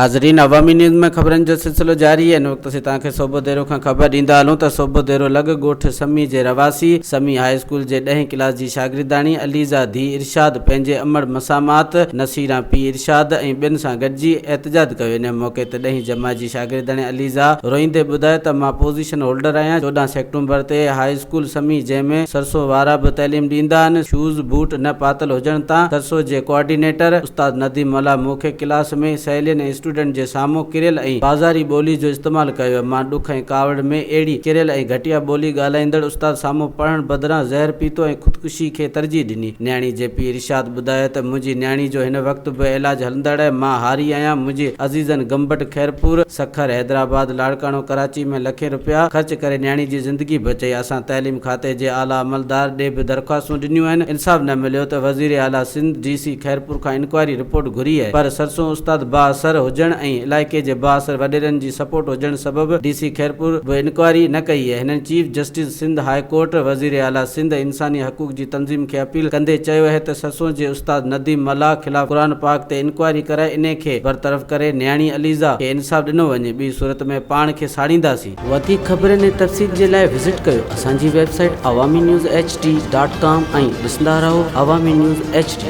नाज़रीन, अवामी न्यूज़ में ख़बरनि जो सिलसिलो जारी है। इन वक्त से तव्हांखे सोबो देरो खां ख़बर ॾींदा हलूं त सोबो देरो लॻ ॻोठ समी जे रवासी समी हाई स्कूल जे 10हीं क्लास जी शागिर्दाणी अलीज़ा धी इरशाद पंहिंजे अमड़ मसामात नसीरा पी इरशाद ऐं ॿियनि सां गॾिजी एहतजाज कयो। इन मौक़े ते 10हीं जमात जी शागिर्दाणी अलीज़ा रोईंदे ॿुधायो त मां पोज़ीशन होल्डर आहियां। 14 सेप्टेम्बर ते हाई स्कूल समी जंहिंमें सरसो वारा बि तइलीम ॾींदा आहिनि, शूज़ बूट न पातल हुजण तां सरसो जे कोऑर्डिनेटर उस्ताद नदीम मला मूंखे क्लास में सहेलियुनि ऐं स्टूडेंट जे साम्हूं किरियल ऐं बाज़ारी ॿोली जो इस्तेमालु कयो। मां ॾुख ऐं कावड़ में अहिड़ी किरियल ऐं घटिया ॿोली ॻाल्हाईंदड़ उस्ताद साम्हूं पढ़ण बदिरां ज़हर पीतो ऐं ख़ुदकुशी खे तरजीह ॾिनी। न्याणी जे पी इरशाद ॿुधायो त मुंहिंजी न्याणी जो हिन वक़्तु बि इलाज हलंदड़ आहे। मां हारी आहियां। मुंहिंजे अज़ीज़नि गंबट खैरपुर सखर हैदराबाद लाड़काणो कराची में लखे रुपया ख़र्च करे न्याणी जी ज़िंदगी बचाई। असां तइलीम खाते जे आला अमलदार ॾे बि दरख़्वास्तूं ॾिनियूं आहिनि। इंसाफ़ न मिलियो त वज़ीर आला सिंध DC खैरपुर खां इंक्वायरी रिपोर्ट घुरी आहे, पर सरसों उस्ताद बाअसर हुजण ऐं इलाइक़े जे बाअसर वॾेरनि जी सपोर्ट हुजण सबबि DC खैरपुर बि इंक्वायरी न कई आहे। हिननि chief justice Sindh high court वज़ीर आला सिंध इंसानी हक़ूक़ जी तंज़ीम खे अपील कंदे चयो आहे त सरसों जे उस्ताद नदीम मला ख़िलाफ़ क़ुरान पाक ते इंक्वायरी कराए इन खे बरतरफ़ करे न्याणी अलीज़ा खे इंसाफ़ ॾिनो वञे। ॿी सूरत में पाण खे साड़ींदासीं। वधीक ख़बरनि ऐं तफ़सील जे लाइ विज़िट कयो असांजी वेबसाइट awamiNewsHD.com ऐं ॾिसंदा रहो अवामी न्यूज़ HD।